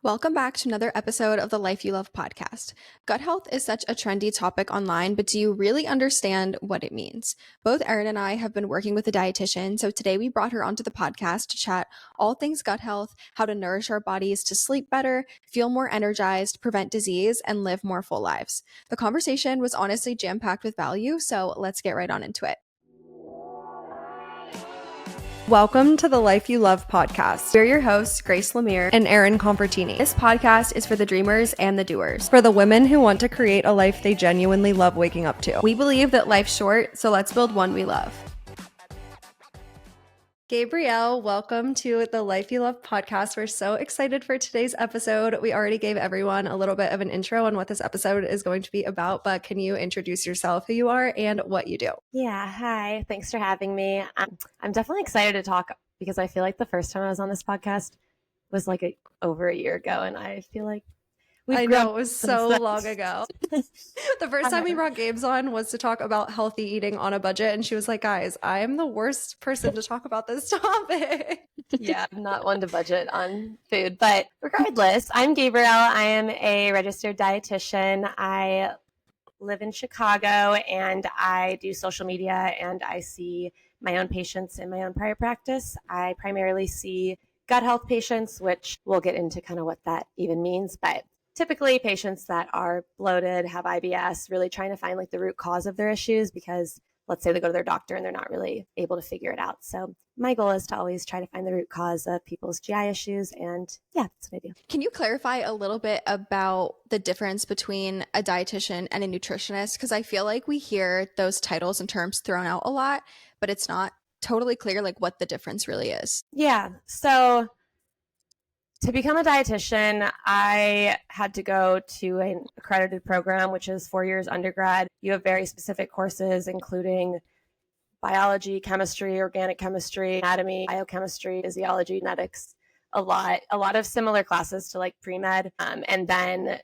Welcome back to another episode of the Life You Love podcast. Gut health is such a trendy topic online, but do you really understand what it means? Both Erin and I have been working with a dietitian, so today we brought her onto the podcast to chat all things gut health, how to nourish our bodies to sleep better, feel more energized, prevent disease, and live more full lives. The conversation was honestly jam-packed with value, so let's get right on into it. Welcome to the Life You Love podcast. We're your hosts, Grace Lemire and Erin Convertini. This podcast is for the dreamers and the doers, for the women who want to create a life they genuinely love waking up to. We believe that life's short, so let's build one we love. Gabrielle, welcome to the Life You Love podcast. We're so excited for today's episode. We already gave everyone a little bit of an intro on what this episode is going to be about, but can you introduce yourself, who you are, and what you do? Yeah, hi. Thanks for having me. I'm definitely excited to talk because I feel like the first time I was on this podcast was like over a year ago, and I feel like I know, it was so long ago. The first time we brought Gabes on was to talk about healthy eating on a budget, and she was like, guys, I am the worst person to talk about this topic. Yeah, I'm not one to budget on food, but regardless, I'm Gabrielle. I am a registered dietitian. I live in Chicago, and I do social media, and I see my own patients in my own private practice. I primarily see gut health patients, which we'll get into kind of what that even means, but typically patients that are bloated, have IBS, really trying to find like the root cause of their issues because let's say they go to their doctor and they're not really able to figure it out. So my goal is to always try to find the root cause of people's GI issues. And yeah, that's what I do. Can you clarify a little bit about the difference between a dietitian and a nutritionist? Because I feel like we hear those titles and terms thrown out a lot, but it's not totally clear like what the difference really is. Yeah. So to become a dietitian, I had to go to an accredited program, which is 4 years undergrad. You have very specific courses, including biology, chemistry, organic chemistry, anatomy, biochemistry, physiology, genetics, a lot of similar classes to like pre-med. And then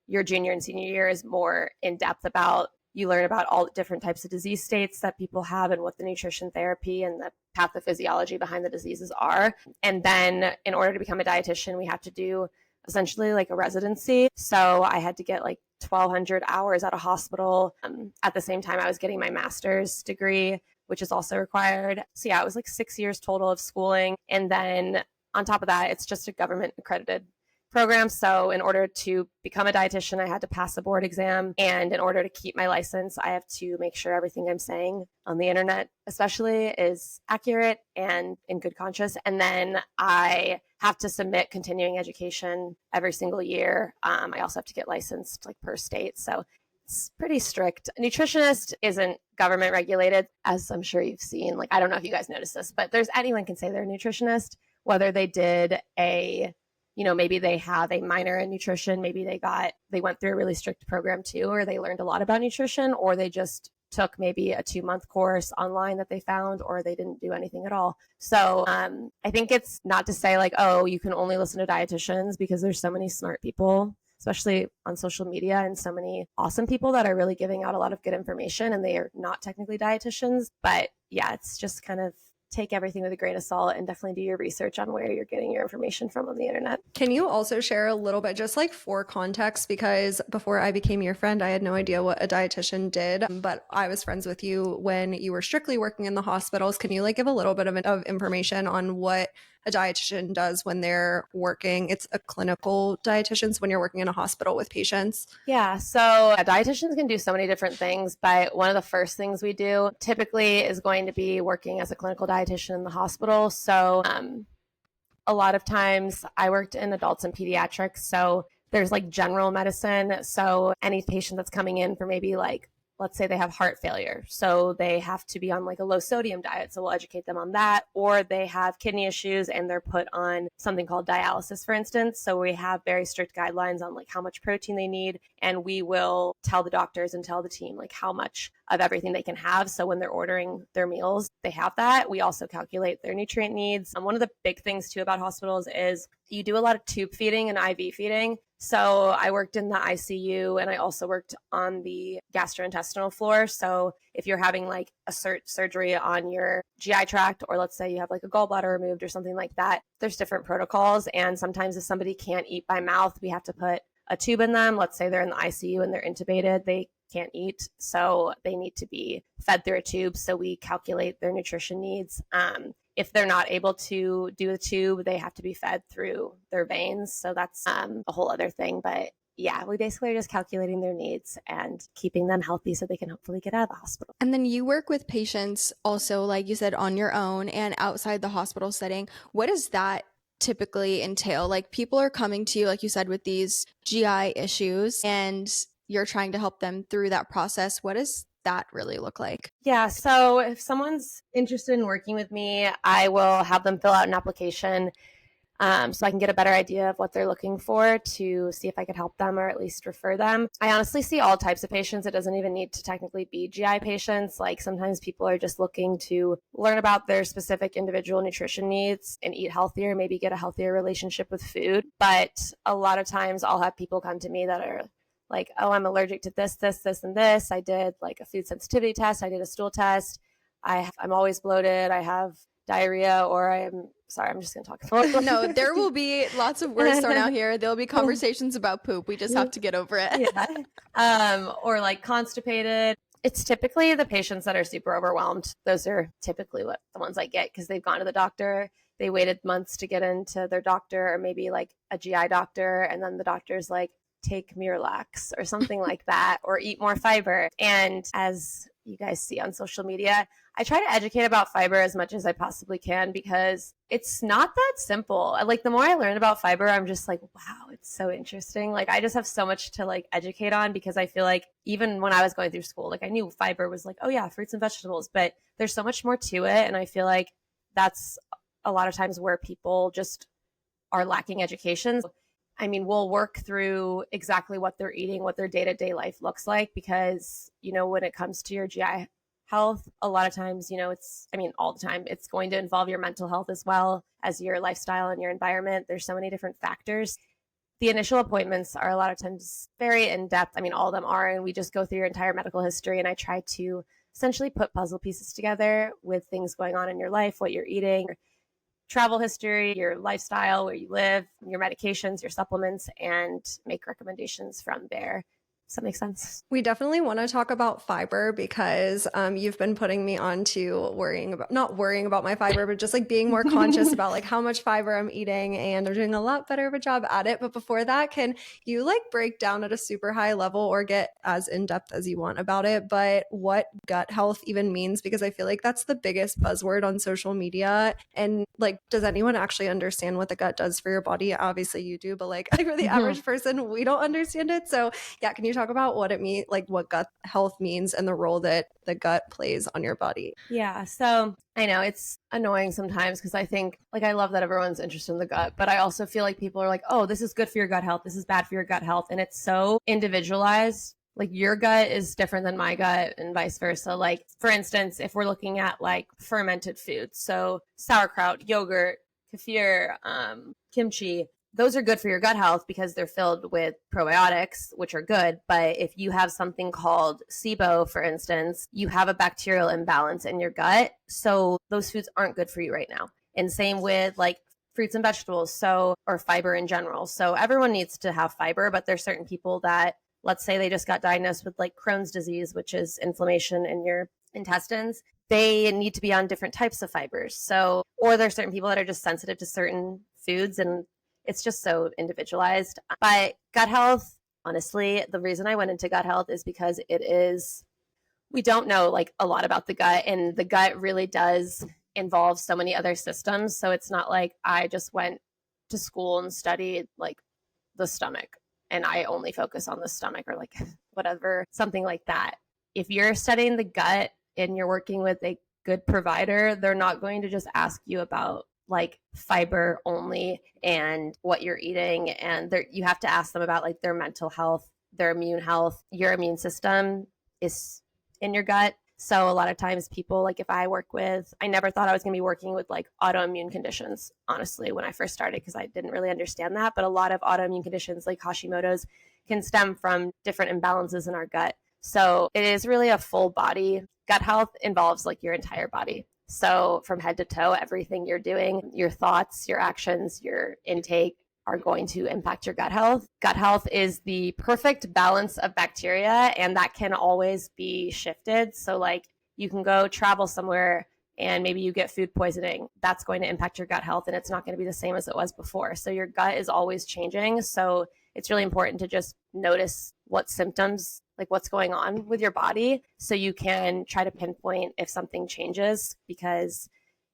your junior and senior year is more in depth about, you learn about all different types of disease states that people have and what the nutrition therapy and the pathophysiology behind the diseases are. And then in order to become a dietitian, we have to do essentially like a residency. So I had to get like 1,200 hours at a hospital. At the same time, I was getting my master's degree, which is also required. So yeah, it was like 6 years total of schooling. And then on top of that, it's just a government accredited program. So in order to become a dietitian, I had to pass a board exam. And in order to keep my license, I have to make sure everything I'm saying on the internet, especially, is accurate and in good conscience. And then I have to submit continuing education every single year. I also have to get licensed like per state. So it's pretty strict. A nutritionist isn't government regulated, as I'm sure you've seen. Like, I don't know if you guys noticed this, but anyone can say they're a nutritionist, whether they did maybe they have a minor in nutrition, maybe they went through a really strict program too, or they learned a lot about nutrition, or they just took maybe a 2-month course online that they found, or they didn't do anything at all. So I think it's not to say like, oh, you can only listen to dietitians, because there's so many smart people, especially on social media, and so many awesome people that are really giving out a lot of good information, and they are not technically dietitians. But yeah, it's just kind of take everything with a grain of salt and definitely do your research on where you're getting your information from on the internet. Can you also share a little bit, just like for context, because before I became your friend, I had no idea what a dietitian did, but I was friends with you when you were strictly working in the hospitals. Can you like give a little bit of information on what a dietitian does when they're working? It's a clinical dietitian, so when you're working in a hospital with patients. Yeah, so dietitians can do so many different things, but one of the first things we do typically is going to be working as a clinical dietitian in the hospital. So a lot of times I worked in adults and pediatrics, so there's like general medicine. So any patient that's coming in for maybe like, let's say they have heart failure, so they have to be on like a low sodium diet. So we'll educate them on that. Or they have kidney issues and they're put on something called dialysis, for instance. So we have very strict guidelines on like how much protein they need. And we will tell the doctors and tell the team like how much of everything they can have. So when they're ordering their meals, they have that. We also calculate their nutrient needs. And one of the big things too about hospitals is you do a lot of tube feeding and IV feeding. So I worked in the ICU and I also worked on the gastrointestinal floor. So if you're having like a surgery on your GI tract, or let's say you have like a gallbladder removed or something like that, there's different protocols. And sometimes if somebody can't eat by mouth, we have to put a tube in them. Let's say they're in the ICU and they're intubated, they can't eat. So they need to be fed through a tube. So we calculate their nutrition needs. If they're not able to do the tube, they have to be fed through their veins. So that's a whole other thing. But yeah, we basically are just calculating their needs and keeping them healthy so they can hopefully get out of the hospital. And then you work with patients also, like you said, on your own and outside the hospital setting. What does that typically entail? Like people are coming to you, like you said, with these GI issues and you're trying to help them through that process. What does that really look like? Yeah, so if someone's interested in working with me, I will have them fill out an application so I can get a better idea of what they're looking for to see if I could help them or at least refer them. I honestly see all types of patients. It doesn't even need to technically be GI patients. Like sometimes people are just looking to learn about their specific individual nutrition needs and eat healthier, maybe get a healthier relationship with food. But a lot of times I'll have people come to me that are like, oh, I'm allergic to this, this, this, and this. I did like a food sensitivity test. I did a stool test. I'm always bloated. I have diarrhea, or I'm just going to talk. No, there will be lots of words thrown out here. There'll be conversations about poop. We just have to get over it. Yeah. Or like constipated. It's typically the patients that are super overwhelmed. Those are typically what the ones I get because they've gone to the doctor. They waited months to get into their doctor, or maybe like a GI doctor. And then the doctor's like, take Miralax or something like that, or eat more fiber. And as you guys see on social media, I try to educate about fiber as much as I possibly can because it's not that simple. Like the more I learn about fiber, I'm just like, wow, it's so interesting. Like I just have so much to like educate on because I feel like even when I was going through school, like I knew fiber was like, oh yeah, fruits and vegetables, but there's so much more to it. And I feel like that's a lot of times where people just are lacking education. I mean, we'll work through exactly what they're eating, what their day-to-day life looks like, because, you know, when it comes to your GI health, a lot of times, you know, all the time, it's going to involve your mental health as well as your lifestyle and your environment. There's so many different factors. The initial appointments are a lot of times very in-depth. I mean, all of them are, and we just go through your entire medical history, and I try to essentially put puzzle pieces together with things going on in your life, what you're eating, travel history, your lifestyle, where you live, your medications, your supplements, and make recommendations from there. Does that make sense? We definitely want to talk about fiber because you've been putting me on to not worrying about my fiber, but just like being more conscious about like how much fiber I'm eating, and I'm doing a lot better of a job at it. But before that, can you like break down at a super high level or get as in-depth as you want about it, but what gut health even means? Because I feel like that's the biggest buzzword on social media. And like, does anyone actually understand what the gut does for your body? Obviously you do, but like for the average person, we don't understand it. So yeah, can you talk about what it means, like what gut health means and the role that the gut plays on your body? Yeah. So I know it's annoying sometimes because I think like I love that everyone's interested in the gut, but I also feel like people are like, oh, this is good for your gut health. This is bad for your gut health. And it's so individualized. Like your gut is different than my gut and vice versa. Like for instance, if we're looking at like fermented foods, so sauerkraut, yogurt, kefir, kimchi, those are good for your gut health because they're filled with probiotics, which are good. But if you have something called SIBO, for instance, you have a bacterial imbalance in your gut. So those foods aren't good for you right now. And same with like fruits and vegetables, or fiber in general. So everyone needs to have fiber, but there's certain people that, let's say they just got diagnosed with like Crohn's disease, which is inflammation in your intestines. They need to be on different types of fibers. Or there's certain people that are just sensitive to certain foods, and it's just so individualized. But gut health, honestly, the reason I went into gut health is because we don't know like a lot about the gut, and the gut really does involve so many other systems. So it's not like I just went to school and studied like the stomach and I only focus on the stomach or like whatever, something like that. If you're studying the gut and you're working with a good provider, they're not going to just ask you about like fiber only and what you're eating. And you have to ask them about like their mental health, their immune health. Your immune system is in your gut. So a lot of times people, like if I work with, I never thought I was going to be working with like autoimmune conditions, honestly, when I first started, because I didn't really understand that. But a lot of autoimmune conditions like Hashimoto's can stem from different imbalances in our gut. So it is really a full body. Gut health involves like your entire body. So from head to toe, everything you're doing, your thoughts, your actions, your intake are going to impact your gut health. Gut health is the perfect balance of bacteria, and that can always be shifted. So like you can go travel somewhere and maybe you get food poisoning. That's going to impact your gut health, and it's not going to be the same as it was before. So your gut is always changing. So it's really important to just notice what symptoms, like what's going on with your body, so you can try to pinpoint if something changes. Because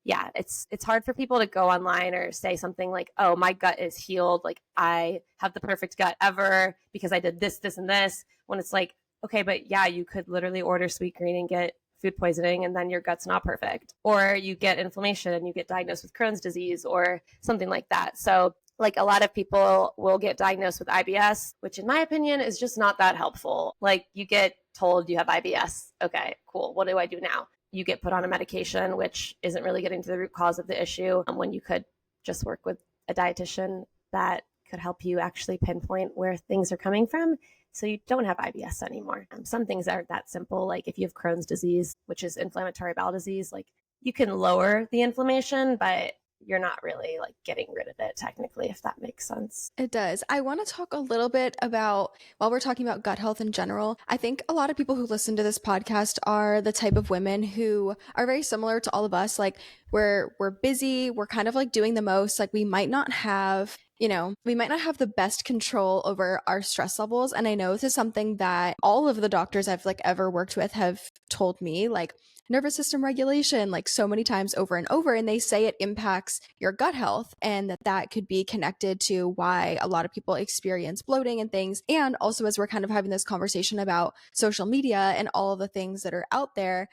yeah, it's hard for people to go online or say something like, oh, my gut is healed, like I have the perfect gut ever because I did this, this, and this, when it's like, okay, but yeah, you could literally order sweet green and get food poisoning, and then your gut's not perfect. Or you get inflammation and you get diagnosed with Crohn's disease or something like that. So like a lot of people will get diagnosed with IBS, which in my opinion is just not that helpful. Like you get told you have IBS. Okay, cool. What do I do now? You get put on a medication, which isn't really getting to the root cause of the issue, when you could just work with a dietitian that could help you actually pinpoint where things are coming from, so you don't have IBS anymore. Some things aren't that simple. Like if you have Crohn's disease, which is inflammatory bowel disease, like you can lower the inflammation, but you're not really like getting rid of it technically, if that makes sense. It does. I want to talk a little bit about, while we're talking about gut health in general, I think a lot of people who listen to this podcast are the type of women who are very similar to all of us. Like we're busy, we're kind of like doing the most. Like we might not have the best control over our stress levels. And I know this is something that all of the doctors I've like ever worked with have told me, like nervous system regulation, like so many times over and over. And they say it impacts your gut health, and that could be connected to why a lot of people experience bloating and things. And also, as we're kind of having this conversation about social media and all of the things that are out there,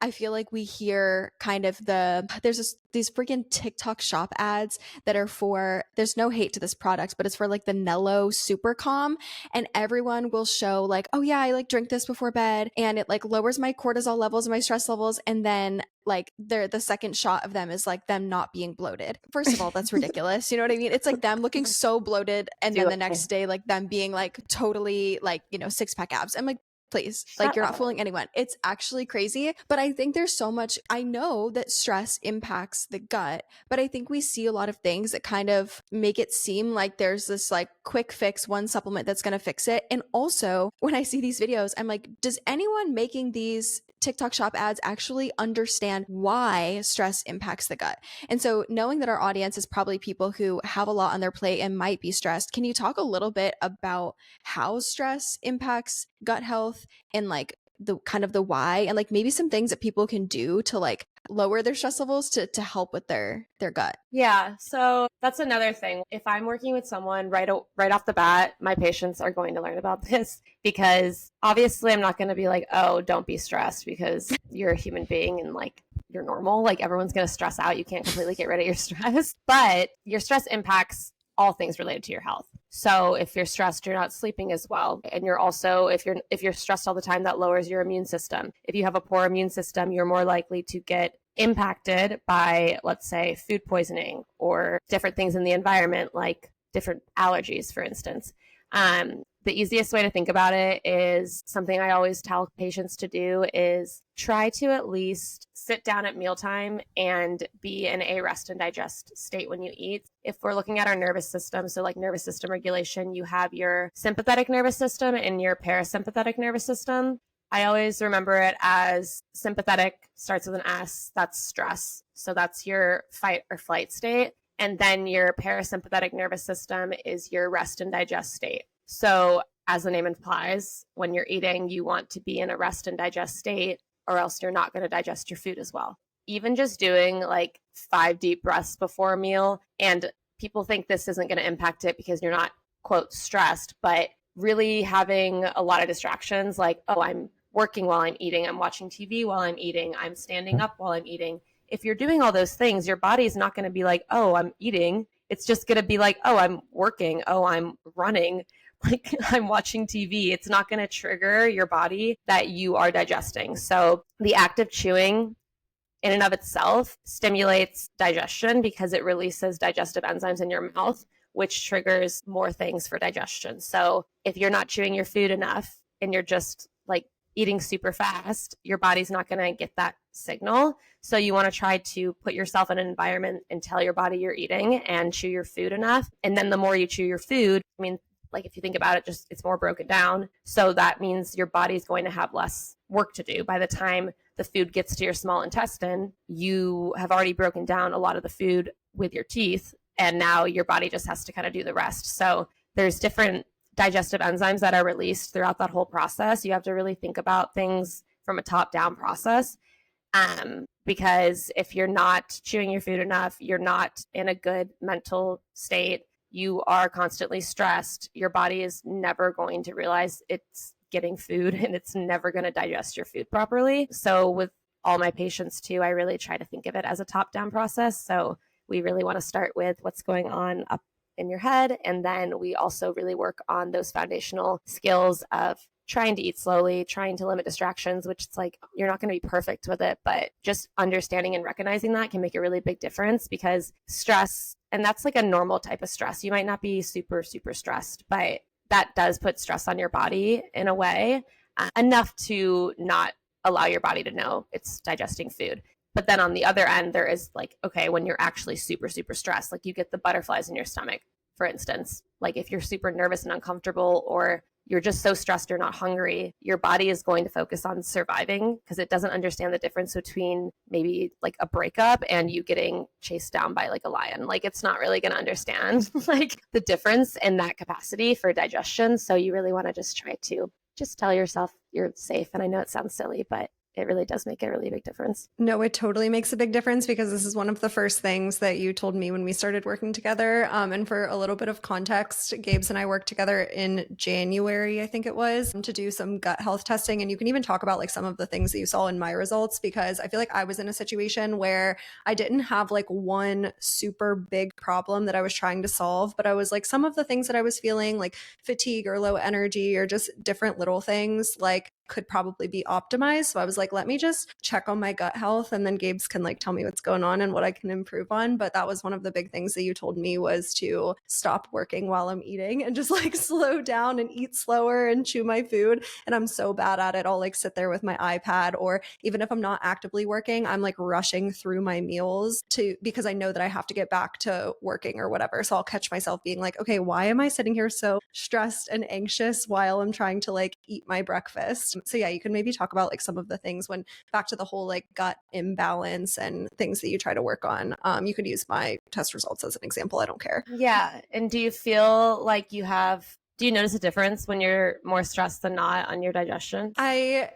I feel like we hear kind of these freaking TikTok shop ads that are for, there's no hate to this product, but it's for like the Nello Super Calm. And everyone will show like, oh yeah, I like drink this before bed and it like lowers my cortisol levels and my stress levels. And then like the second shot of them is like them not being bloated. First of all, that's ridiculous. You know what I mean? It's like them looking so bloated. And then the next day, like them being like totally like, six-pack abs. I'm like, please, like you're not fooling anyone. It's actually crazy. But I think there's so much, I know that stress impacts the gut, but I think we see a lot of things that kind of make it seem like there's this like quick fix, one supplement that's going to fix it. And also when I see these videos, I'm like, does anyone making these TikTok shop ads actually understand why stress impacts the gut? And so knowing that our audience is probably people who have a lot on their plate and might be stressed, can you talk a little bit about how stress impacts gut health and like the kind of the why, and like maybe some things that people can do to like lower their stress levels to help with their gut? Yeah, so that's another thing. If I'm working with someone right off the bat, my patients are going to learn about this, because obviously I'm not going to be like, oh, don't be stressed because you're a human being and like you're normal. Like everyone's going to stress out. You can't completely get rid of your stress, but your stress impacts all things related to your health. So if you're stressed, you're not sleeping as well. And you're also, if you're stressed all the time, that lowers your immune system. If you have a poor immune system, you're more likely to get impacted by, let's say, food poisoning or different things in the environment, like different allergies, for instance. The easiest way to think about it is something I always tell patients to do is try to at least sit down at mealtime and be in a rest and digest state when you eat. If we're looking at our nervous system, so like nervous system regulation, you have your sympathetic nervous system and your parasympathetic nervous system. I always remember it as sympathetic starts with an S, that's stress. So that's your fight or flight state. And then your parasympathetic nervous system is your rest and digest state. So as the name implies, when you're eating, you want to be in a rest and digest state, or else you're not going to digest your food as well. Even just doing like 5 deep breaths before a meal, and people think this isn't going to impact it because you're not, quote, stressed, but really having a lot of distractions like, oh, I'm working while I'm eating, I'm watching TV while I'm eating, I'm standing up while I'm eating. If you're doing all those things, your body's not going to be like, oh, I'm eating. It's just going to be like, oh, I'm working, oh, I'm running. like I'm watching TV. It's not going to trigger your body that you are digesting. So the act of chewing in and of itself stimulates digestion because it releases digestive enzymes in your mouth, which triggers more things for digestion. So if you're not chewing your food enough and you're just like eating super fast, your body's not going to get that signal. So you want to try to put yourself in an environment and tell your body you're eating and chew your food enough. And then the more you chew your food, I mean, like if you think about it, just it's more broken down. So that means your body's going to have less work to do. By the time the food gets to your small intestine, you have already broken down a lot of the food with your teeth. And now your body just has to kind of do the rest. So there's different digestive enzymes that are released throughout that whole process. You have to really think about things from a top-down process. Because if you're not chewing your food enough, you're not in a good mental state, you are constantly stressed, your body is never going to realize it's getting food and it's never going to digest your food properly. So with all my patients too, I really try to think of it as a top-down process. So we really want to start with what's going on up in your head. And then we also really work on those foundational skills of trying to eat slowly, trying to limit distractions, which it's like, you're not going to be perfect with it, but just understanding and recognizing that can make a really big difference because stress, and that's like a normal type of stress. You might not be super, super stressed, but that does put stress on your body in a way, enough to not allow your body to know it's digesting food. But then on the other end, there is like, okay, when you're actually super, super stressed, like you get the butterflies in your stomach, for instance, like if you're super nervous and uncomfortable, or you're just so stressed you're not hungry, your body is going to focus on surviving because it doesn't understand the difference between maybe like a breakup and you getting chased down by like a lion. Like it's not really going to understand like the difference in that capacity for digestion. So you really want to just try to just tell yourself you're safe. And I know it sounds silly, but it really does make a really big difference. No, it totally makes a big difference because this is one of the first things that you told me when we started working together. And for a little bit of context, Gabe's and I worked together in January, I think it was, to do some gut health testing. And you can even talk about like some of the things that you saw in my results, because I feel like I was in a situation where I didn't have like one super big problem that I was trying to solve, but I was like, some of the things that I was feeling, like fatigue or low energy or just different little things, like could probably be optimized. So I was like, let me just check on my gut health, and then Gabe's can like tell me what's going on and what I can improve on. But that was one of the big things that you told me, was to stop working while I'm eating and just like slow down and eat slower and chew my food. And I'm so bad at it. I'll like sit there with my iPad, or even if I'm not actively working, I'm like rushing through my meals because I know that I have to get back to working or whatever. So I'll catch myself being like, okay, why am I sitting here so stressed and anxious while I'm trying to like eat my breakfast? So yeah, you can maybe talk about like some of the things when back to the whole like gut imbalance and things that you try to work on. You could use my test results as an example. I don't care. Yeah. And do you feel like do you notice a difference when you're more stressed than not on your digestion? I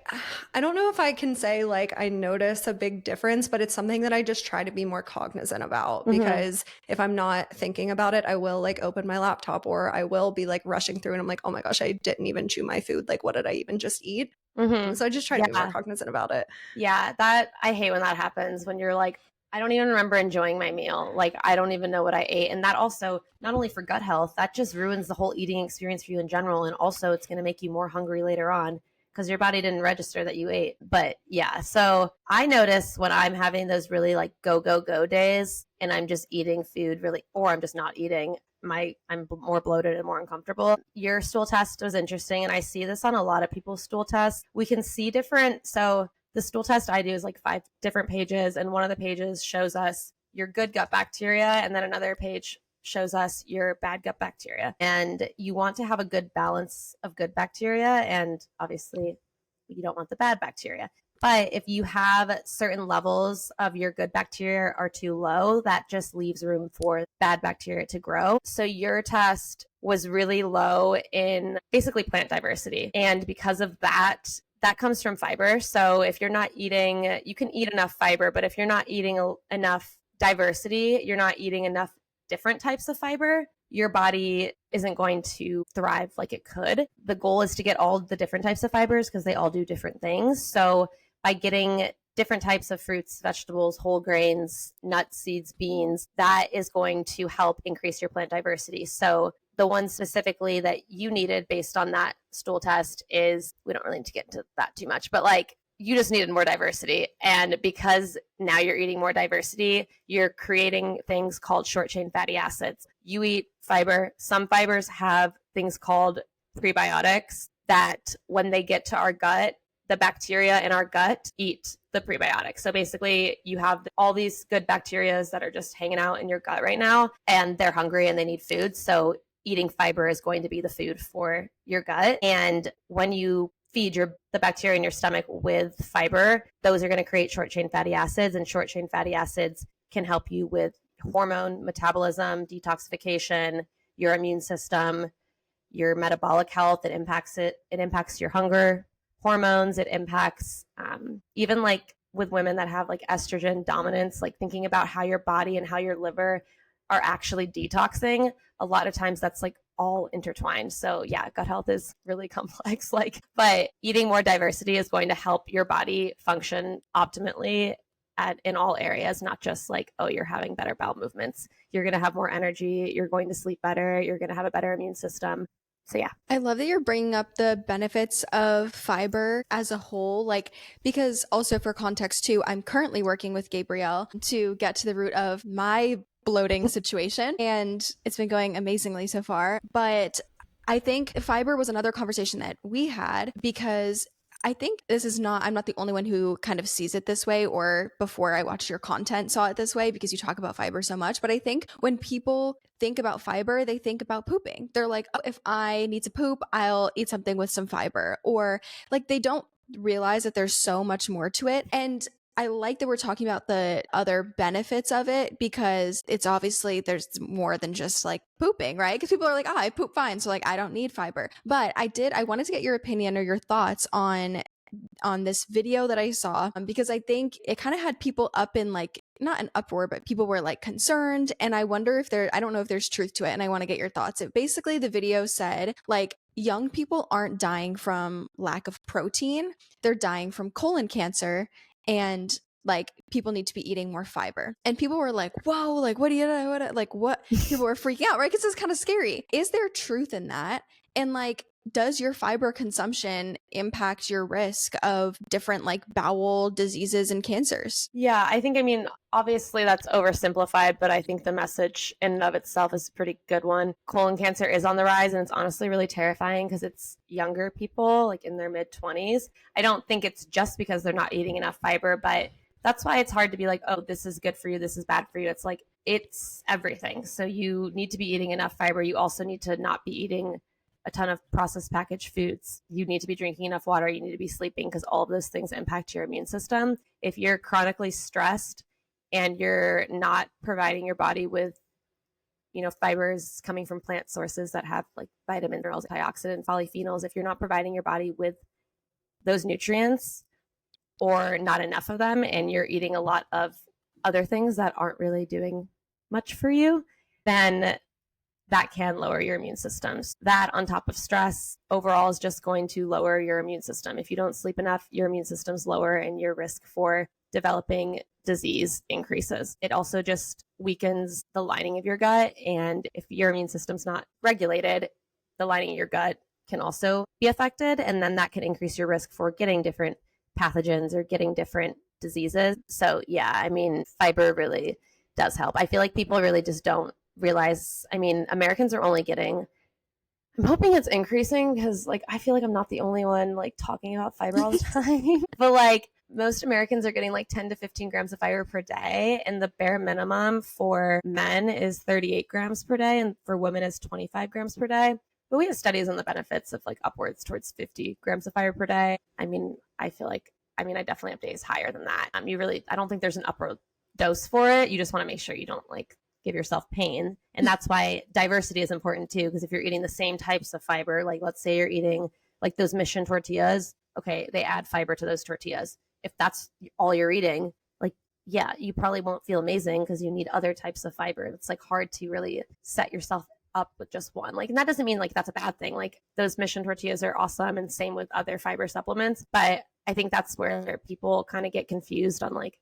don't know if I can say like I notice a big difference, but it's something that I just try to be more cognizant about, because if I'm not thinking about it, I will like open my laptop, or I will be like rushing through and I'm like, oh my gosh, I didn't even chew my food. Like, what did I even just eat? So I just try to be more cognizant about it. Yeah, I hate when that happens, when you're like, I don't even remember enjoying my meal. Like, I don't even know what I ate. And that also, not only for gut health, that just ruins the whole eating experience for you in general. And also it's going to make you more hungry later on because your body didn't register that you ate. But yeah, so I notice when I'm having those really like go days and I'm just eating food really, or I'm just not eating, I'm more bloated and more uncomfortable. Your stool test was interesting, and I see this on a lot of people's stool tests. We can see different. So the stool test I do is like 5 different pages, and one of the pages shows us your good gut bacteria, and then another page shows us your bad gut bacteria. And you want to have a good balance of good bacteria, and obviously you don't want the bad bacteria. But if you have certain levels of your good bacteria are too low, that just leaves room for bad bacteria to grow. So your test was really low in basically plant diversity. And because of that comes from fiber. So if you're not eating, you can eat enough fiber, but if you're not eating enough diversity, you're not eating enough different types of fiber, your body isn't going to thrive like it could. The goal is to get all the different types of fibers because they all do different things. So by getting different types of fruits, vegetables, whole grains, nuts, seeds, beans, that is going to help increase your plant diversity. So the one specifically that you needed based on that stool test is, we don't really need to get into that too much, but like you just needed more diversity. And because now you're eating more diversity, you're creating things called short chain fatty acids. You eat fiber. Some fibers have things called prebiotics that when they get to our gut, the bacteria in our gut eat the prebiotics. So basically you have all these good bacteria that are just hanging out in your gut right now, and they're hungry and they need food. So eating fiber is going to be the food for your gut. And when you feed the bacteria in your stomach with fiber, those are going to create short chain fatty acids, and short chain fatty acids can help you with hormone metabolism, detoxification, your immune system, your metabolic health. It impacts your hunger hormones. It impacts even like with women that have like estrogen dominance, like thinking about how your body and how your liver are actually detoxing. A lot of times that's like all intertwined. So yeah, gut health is really complex, but eating more diversity is going to help your body function optimally in all areas, not just like, oh, you're having better bowel movements. You're going to have more energy. You're going to sleep better. You're going to have a better immune system. So yeah. I love that you're bringing up the benefits of fiber as a whole, like, because also for context too, I'm currently working with Gabrielle to get to the root of my bloating situation, and it's been going amazingly so far. But I think fiber was another conversation that we had, because I think I'm not the only one who kind of sees it this way, or before I watched your content saw it this way, because you talk about fiber so much. But I think when people think about fiber, they think about pooping. They're like, oh, if I need to poop, I'll eat something with some fiber. Or like they don't realize that there's so much more to it. And I like that we're talking about the other benefits of it, because it's obviously there's more than just like pooping, right? Because people are like, oh, I poop fine, so like I don't need fiber. But I wanted to get your opinion or your thoughts on this video that I saw, because I think it kind of had people up in like, not an uproar, but people were like concerned. And I wonder if I don't know if there's truth to it. And I want to get your thoughts. Basically, the video said like young people aren't dying from lack of protein. They're dying from colon cancer. And like people need to be eating more fiber. And people were like, whoa, like what people were freaking out, right? Because it's kind of scary. Is there truth in that? And like, does your fiber consumption impact your risk of different like bowel diseases and cancers? Yeah, I mean, obviously that's oversimplified, but I think the message in and of itself is a pretty good one. Colon cancer is on the rise, and it's honestly really terrifying because it's younger people, like in their mid-20s. I don't think it's just because they're not eating enough fiber, but that's why it's hard to be like, oh, this is good for you, this is bad for you. It's like, it's everything. So you need to be eating enough fiber. You also need to not be eating a ton of processed packaged foods. You need to be drinking enough water. You need to be sleeping, because all of those things impact your immune system. If you're chronically stressed and you're not providing your body with, fibers coming from plant sources that have like vitamin, minerals, antioxidant, polyphenols, if you're not providing your body with those nutrients or not enough of them, and you're eating a lot of other things that aren't really doing much for you, then that can lower your immune systems. That on top of stress overall is just going to lower your immune system. If you don't sleep enough, your immune system's lower and your risk for developing disease increases. It also just weakens the lining of your gut. And if your immune system's not regulated, the lining of your gut can also be affected. And then that can increase your risk for getting different pathogens or getting different diseases. So yeah, I mean, fiber really does help. I feel like people really just don't realize, I mean, Americans are only getting, I'm hoping it's increasing, because like I feel like I'm not the only one like talking about fiber all the time. But like most Americans are getting like 10 to 15 grams of fiber per day, and the bare minimum for men is 38 grams per day, and for women is 25 grams per day. But we have studies on the benefits of like upwards towards 50 grams of fiber per day. I mean, I definitely have days higher than that. I don't think there's an upper dose for it. You just want to make sure you don't like give yourself pain. And that's why diversity is important too, because if you're eating the same types of fiber, like let's say you're eating like those mission tortillas, okay, they add fiber to those tortillas. If that's all you're eating, like, yeah, you probably won't feel amazing because you need other types of fiber. It's like hard to really set yourself up with just one. Like, and that doesn't mean like that's a bad thing. Like those mission tortillas are awesome, and same with other fiber supplements. But I think that's where people kind of get confused on like,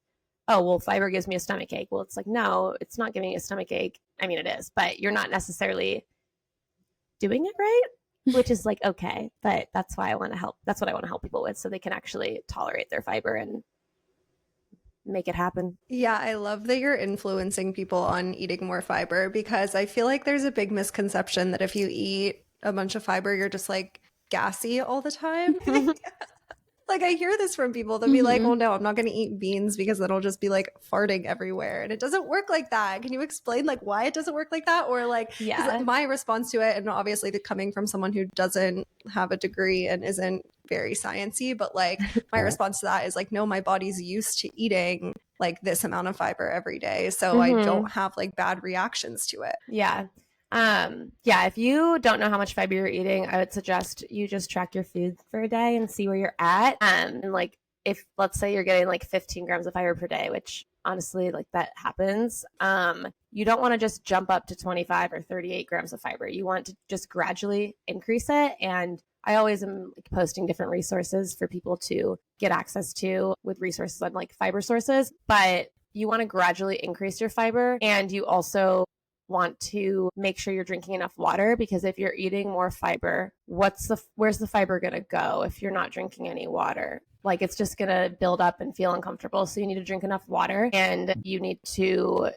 oh, well, fiber gives me a stomach ache. Well, it's like, no, it's not giving you a stomach ache. I mean, it is, but you're not necessarily doing it right, which is like, okay, but that's why I want to help. That's what I want to help people with, so they can actually tolerate their fiber and make it happen. Yeah, I love that you're influencing people on eating more fiber, because I feel like there's a big misconception that if you eat a bunch of fiber, you're just like gassy all the time. Like I hear this from people. They'll be like, "Well, no, I'm not going to eat beans because then I'll just be like farting everywhere." And it doesn't work like that. Can you explain like why it doesn't work like that? Or like, 'cause Yeah. my response to it, and obviously coming from someone who doesn't have a degree and isn't very sciencey, but like my response to that is like, no, my body's used to eating like this amount of fiber every day, so I don't have like bad reactions to it. Yeah. If you don't know how much fiber you're eating, I would suggest you just track your food for a day and see where you're at. And like, if let's say you're getting like 15 grams of fiber per day, which honestly, like that happens, you don't want to just jump up to 25 or 38 grams of fiber. You want to just gradually increase it. And I always am like posting different resources for people to get access to with resources on like fiber sources, but you want to gradually increase your fiber. And you also want to make sure you're drinking enough water, because if you're eating more fiber, where's the fiber going to go if you're not drinking any water? Like it's just going to build up and feel uncomfortable. So you need to drink enough water, and you need to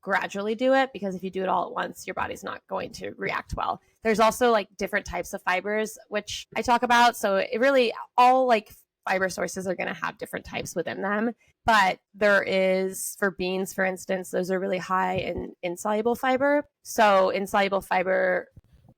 gradually do it, because if you do it all at once, your body's not going to react well. There's also like different types of fibers, which I talk about. So it really, all like fiber sources are going to have different types within them. But there is, for beans, for instance, those are really high in insoluble fiber. So insoluble fiber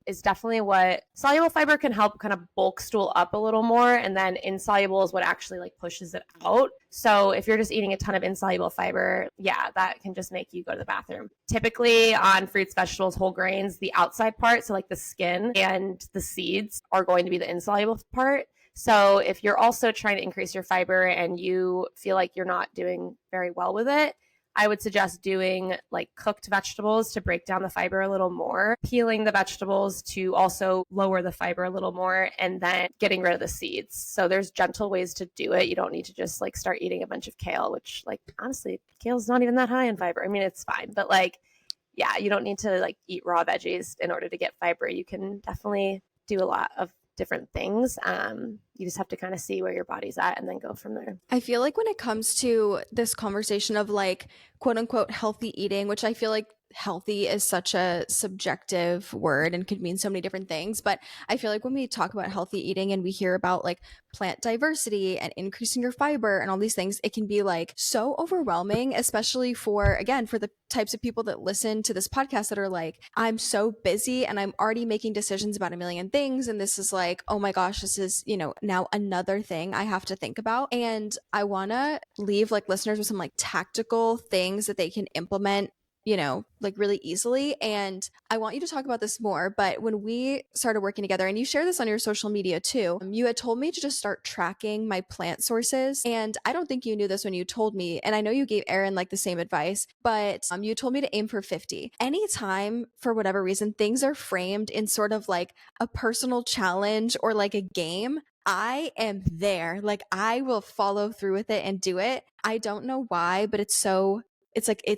is definitely what soluble fiber can help kind of bulk stool up a little more. And then insoluble is what actually like pushes it out. So if you're just eating a ton of insoluble fiber, yeah, that can just make you go to the bathroom. Typically on fruits, vegetables, whole grains, the outside part, so like the skin and the seeds, are going to be the insoluble part. So if you're also trying to increase your fiber and you feel like you're not doing very well with it, I would suggest doing like cooked vegetables to break down the fiber a little more, peeling the vegetables to also lower the fiber a little more, and then getting rid of the seeds. So there's gentle ways to do it. You don't need to just like start eating a bunch of kale, which like honestly, kale's not even that high in fiber. I mean, it's fine, but like, yeah, you don't need to like eat raw veggies in order to get fiber. You can definitely do a lot of different things. You just have to kind of see where your body's at and then go from there. I feel like when it comes to this conversation of like quote unquote healthy eating, which I feel like healthy is such a subjective word and could mean so many different things, but I feel like when we talk about healthy eating and we hear about like plant diversity and increasing your fiber and all these things, it can be like so overwhelming, especially for, again, for the types of people that listen to this podcast that are like, I'm so busy and I'm already making decisions about a million things, and this is like, oh my gosh, this is, you know, now another thing I have to think about. And I want to leave like listeners with some like tactical things that they can implement, you know, like really easily. And I want you to talk about this more. But when we started working together, and you share this on your social media too, you had told me to just start tracking my plant sources. And I don't think you knew this when you told me. And I know you gave Erin like the same advice, but you told me to aim for 50. Anytime, for whatever reason, things are framed in sort of like a personal challenge or like a game, I am there. Like I will follow through with it and do it. I don't know why, but it's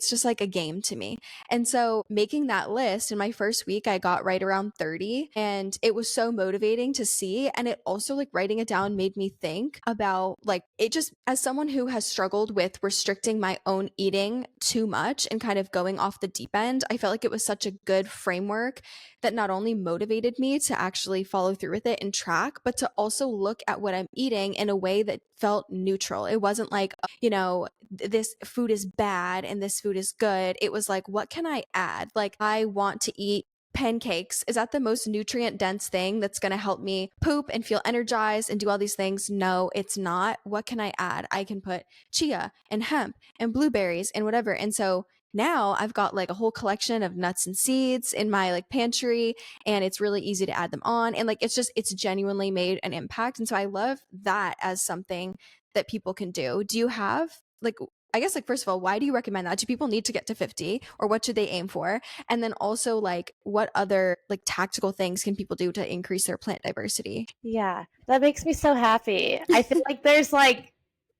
just like a game to me. And so making that list in my first week, I got right around 30, and it was so motivating to see. And it also, like, writing it down made me think about like, it just, as someone who has struggled with restricting my own eating too much and kind of going off the deep end, I felt like it was such a good framework that not only motivated me to actually follow through with it and track, but to also look at what I'm eating in a way that felt neutral. It wasn't like, you know, this food is bad and this food is good. It was like, what can I add? Like, I want to eat pancakes. Is that the most nutrient dense thing that's going to help me poop and feel energized and do all these things? No, it's not. What can I add? I can put chia and hemp and blueberries and whatever. And so now I've got like a whole collection of nuts and seeds in my like pantry, and it's really easy to add them on. And like, it's genuinely made an impact. And so I love that as something that people can do. Do you have like, I guess, like, first of all, why do you recommend that? Do people need to get to 50, or what should they aim for? And then also, like, what other like tactical things can people do to increase their plant diversity? Yeah, that makes me so happy. I feel like there's like,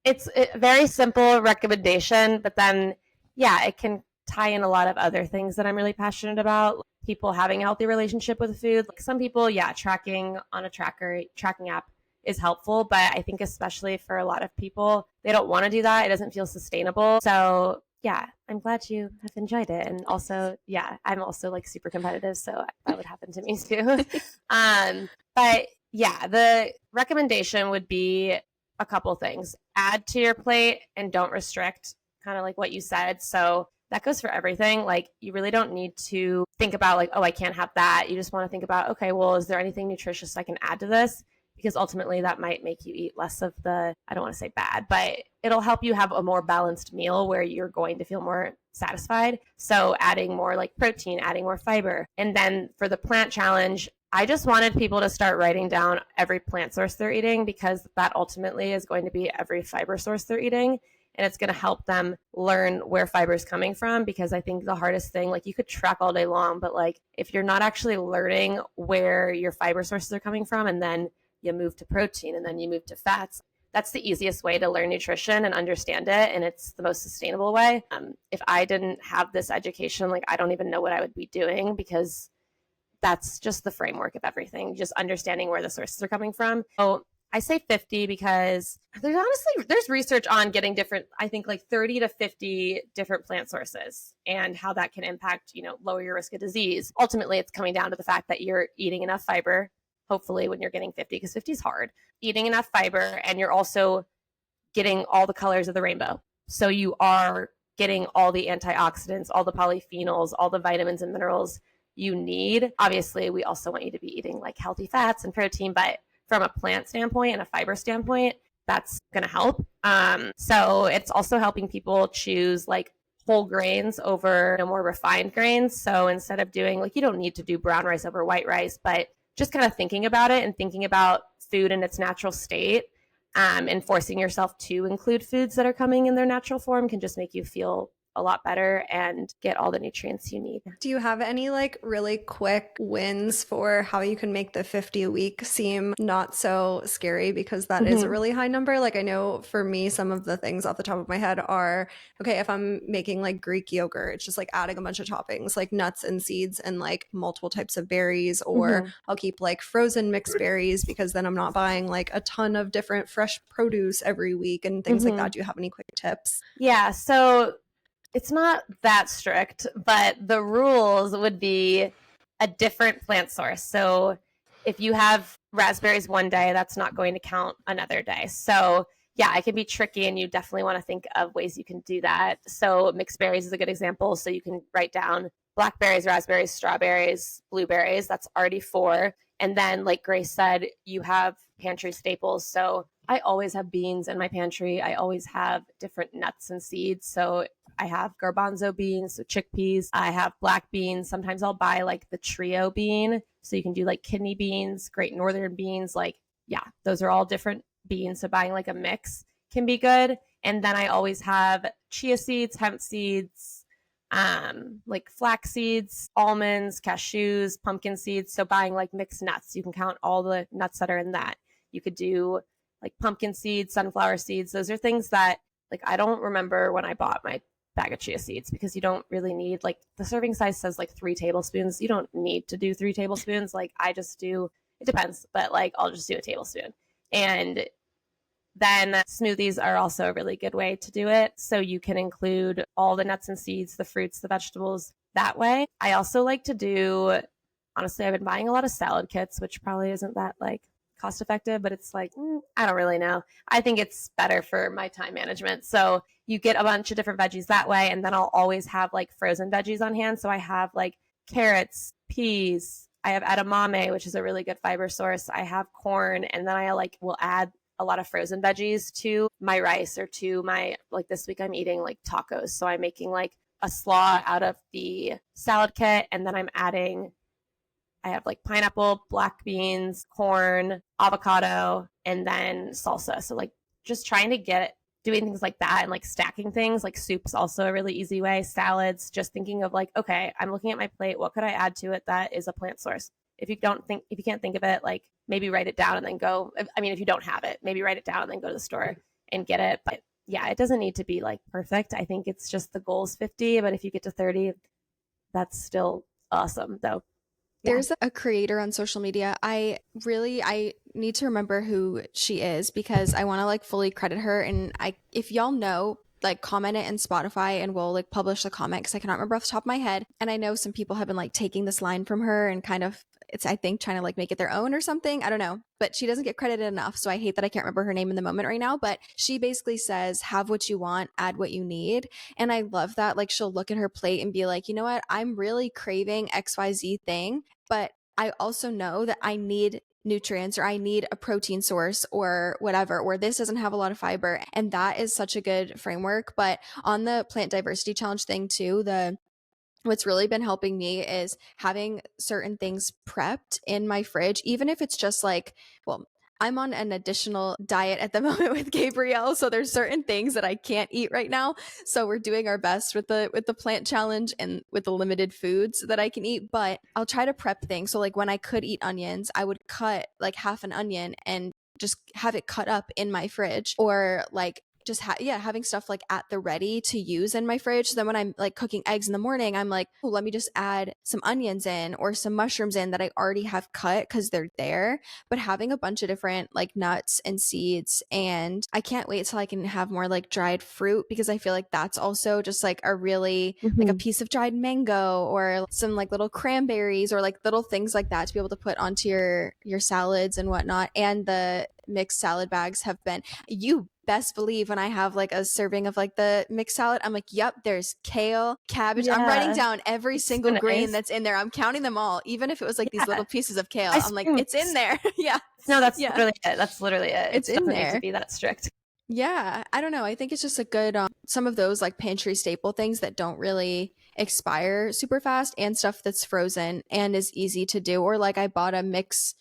it's a very simple recommendation, but then, yeah, it can tie in a lot of other things that I'm really passionate about. People having a healthy relationship with food. Like some people, tracking on a tracking app is helpful, but I think especially for a lot of people, they don't want to do that. It doesn't feel sustainable. So yeah, I'm glad you have enjoyed it. And also, I'm also like super competitive, so that would happen to me too. But yeah, the recommendation would be a couple things. Add to your plate and don't restrict, kind of like what you said. So that goes for everything. Like you really don't need to think about like, oh, I can't have that. You just want to think about, okay, well, is there anything nutritious I can add to this? Because ultimately that might make you eat less of the, I don't want to say bad, but it'll help you have a more balanced meal where you're going to feel more satisfied. So adding more like protein, adding more fiber. And then for the plant challenge, I just wanted people to start writing down every plant source they're eating, because that ultimately is going to be every fiber source they're eating. And it's going to help them learn where fiber is coming from, because I think the hardest thing, like you could track all day long, but like if you're not actually learning where your fiber sources are coming from, and then you move to protein and then you move to fats, that's the easiest way to learn nutrition and understand it. And it's the most sustainable way. If I didn't have this education, like I don't even know what I would be doing, because that's just the framework of everything, just understanding where the sources are coming from. So I say 50 because there's research on getting different, I think like 30 to 50 different plant sources and how that can impact, lower your risk of disease. Ultimately, it's coming down to the fact that you're eating enough fiber, hopefully when you're getting 50, because 50 is hard, eating enough fiber, and you're also getting all the colors of the rainbow. So you are getting all the antioxidants, all the polyphenols, all the vitamins and minerals you need. Obviously, we also want you to be eating like healthy fats and protein, but from a plant standpoint and a fiber standpoint, that's going to help. So it's also helping people choose like whole grains over more refined grains. So instead of doing like, you don't need to do brown rice over white rice, but just kind of thinking about it and thinking about food in its natural state, and forcing yourself to include foods that are coming in their natural form can just make you feel a lot better and get all the nutrients you need. Do you have any like really quick wins for how you can make the 50 a week seem not so scary? Because that is a really high number. Like I know for me, some of the things off the top of my head are, okay, if I'm making like Greek yogurt, it's just like adding a bunch of toppings, like nuts and seeds and like multiple types of berries, or I'll keep like frozen mixed berries, because then I'm not buying like a ton of different fresh produce every week and things like that. Do you have any quick tips? Yeah, so it's not that strict, but the rules would be a different plant source. So if you have raspberries one day, that's not going to count another day. So yeah, it can be tricky, and you definitely want to think of ways you can do that. So mixed berries is a good example. So you can write down blackberries, raspberries, strawberries, blueberries. That's already 4. And then like Grace said, you have pantry staples. So I always have beans in my pantry. I always have different nuts and seeds. So I have garbanzo beans, so chickpeas. I have black beans. Sometimes I'll buy like the trio bean. So you can do like kidney beans, great northern beans. Like, yeah, those are all different beans. So buying like a mix can be good. And then I always have chia seeds, hemp seeds, like flax seeds, almonds, cashews, pumpkin seeds. So buying like mixed nuts, you can count all the nuts that are in that. You could do like pumpkin seeds, sunflower seeds. Those are things that like I don't remember when I bought my bag of chia seeds, because you don't really need, like the serving size says like 3 tablespoons. You don't need to do 3 tablespoons. Like I just do, it depends, but like I'll just do a tablespoon. And then smoothies are also a really good way to do it. So you can include all the nuts and seeds, the fruits, the vegetables that way. I also like to do, honestly, I've been buying a lot of salad kits, which probably isn't that like cost effective, but it's like, I don't really know. I think it's better for my time management. So you get a bunch of different veggies that way. And then I'll always have like frozen veggies on hand. So I have like carrots, peas, I have edamame, which is a really good fiber source. I have corn, and then I like will add a lot of frozen veggies to my rice, or to my, like this week I'm eating like tacos. So I'm making like a slaw out of the salad kit, and then I have like pineapple, black beans, corn, avocado, and then salsa. So like just trying to doing things like that, and like stacking things. Like soup's also a really easy way. Salads, just thinking of like, okay, I'm looking at my plate. What could I add to it that is a plant source? If you can't think of it, like maybe write it down and then go. I mean, if you don't have it, maybe write it down and then go to the store and get it. But yeah, it doesn't need to be like perfect. I think it's just the goal is 50, but if you get to 30, that's still awesome though. Yeah. There's a creator on social media. I need to remember who she is because I want to like fully credit her. And if y'all know, like comment it in Spotify and we'll like publish the comment because I cannot remember off the top of my head. And I know some people have been like taking this line from her and kind of it's I think trying to like make it their own or something. I don't know. But she doesn't get credited enough. So I hate that I can't remember her name in the moment right now. But she basically says, have what you want, add what you need. And I love that. Like she'll look at her plate and be like, you know what? I'm really craving XYZ thing, but I also know that I need nutrients or I need a protein source or whatever, or this doesn't have a lot of fiber. And that is such a good framework. But on the plant diversity challenge thing too, what's really been helping me is having certain things prepped in my fridge, even if it's just like, well, I'm on an additional diet at the moment with Gabrielle, so there's certain things that I can't eat right now. So we're doing our best with the plant challenge and with the limited foods that I can eat, but I'll try to prep things. So like when I could eat onions, I would cut like half an onion and just have it cut up in my fridge, or like just having stuff like at the ready to use in my fridge. So then when I'm like cooking eggs in the morning, I'm like, oh, let me just add some onions in or some mushrooms in that I already have cut because they're there. But having a bunch of different like nuts and seeds, and I can't wait till I can have more like dried fruit because I feel like that's also just like a really like a piece of dried mango or some like little cranberries or like little things like that to be able to put onto your salads and whatnot. And the mixed salad bags have been, you best believe when I have like a serving of like the mixed salad, I'm like, yep, there's kale, cabbage. I'm writing down every single grain that's in there. I'm counting them all, even if it was like these little pieces of kale. I'm like, it's in there. Yeah. No, that's literally it. That's literally it. It's in there. Need to be that strict. Yeah. I don't know. I think it's just a good, some of those like pantry staple things that don't really expire super fast and stuff that's frozen and is easy to do. Or like I bought a mixed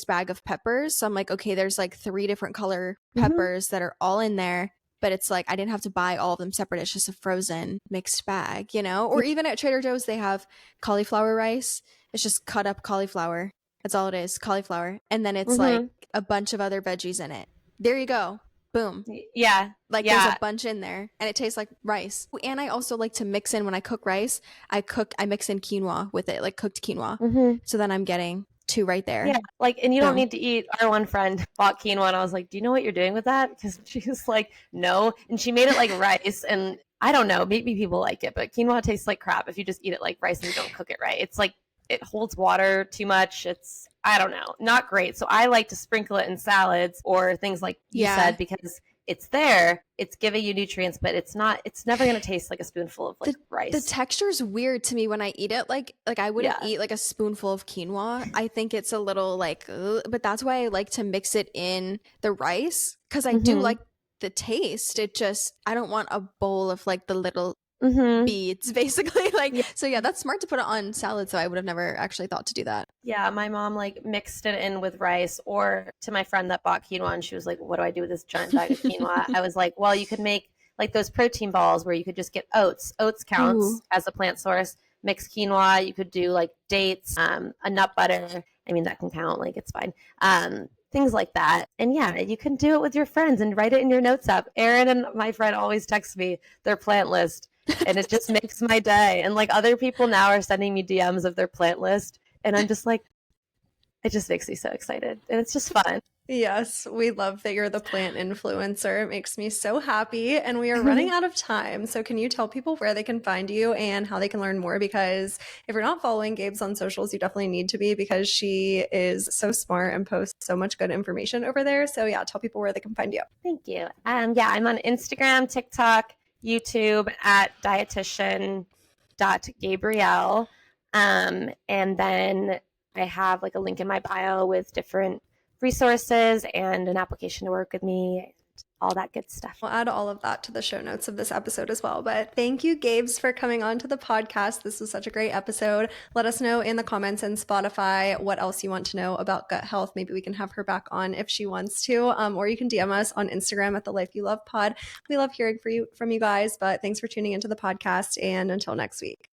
bag of peppers. So I'm like, okay, there's like 3 different color peppers that are all in there, but it's like I didn't have to buy all of them separate. It's just a frozen mixed bag, you know? Or even at Trader Joe's, they have cauliflower rice. It's just cut up cauliflower. That's all it is, cauliflower. And then it's like a bunch of other veggies in it. There you go. Boom. Yeah. Like there's a bunch in there and it tastes like rice. And I also like to mix in when I cook rice, I mix in quinoa with it, like cooked quinoa. So then I'm getting 2 right there. Yeah, like, and you don't need to eat. Our one friend bought quinoa, and I was like, "Do you know what you're doing with that?" Because she was like, "No," and she made it like rice, and I don't know, maybe people like it, but quinoa tastes like crap if you just eat it like rice and you don't cook it right. It's like it holds water too much. It's I don't know, not great. So I like to sprinkle it in salads or things like you said because it's there, it's giving you nutrients, but it's never going to taste like a spoonful of like rice. The texture's weird to me when I eat it. Like I wouldn't eat like a spoonful of quinoa. I think it's a little like, but that's why I like to mix it in the rice because I do like the taste. It just, I don't want a bowl of like the little beads basically. Like, so yeah, that's smart to put it on salad. So I would have never actually thought to do that. Yeah, my mom like mixed it in with rice, or to my friend that bought quinoa and she was like, what do I do with this giant bag of quinoa? I was like, well, you could make like those protein balls where you could just get oats. Oats counts as a plant source. Mixed quinoa, you could do like dates, a nut butter. I mean, that can count, like it's fine. Things like that. And yeah, you can do it with your friends and write it in your notes app. Erin and my friend always text me their plant list and it just makes my day. And like other people now are sending me DMs of their plant list. And I'm just like, it just makes me so excited. And it's just fun. Yes, we love that you're the plant influencer. It makes me so happy. And we are running out of time. So can you tell people where they can find you and how they can learn more? Because if you're not following Gabe's on socials, you definitely need to be because she is so smart and posts so much good information over there. So yeah, tell people where they can find you. Thank you. Yeah, I'm on Instagram, TikTok, YouTube at dietitian.gabrielle. And then I have like a link in my bio with different resources and an application to work with me, all that good stuff. We'll add all of that to the show notes of this episode as well. But thank you, Gabes, for coming on to the podcast. This was such a great episode. Let us know in the comments and Spotify what else you want to know about gut health. Maybe we can have her back on if she wants to, or you can DM us on Instagram at The Life You Love Pod. We love hearing from you guys, but thanks for tuning into the podcast, and until next week.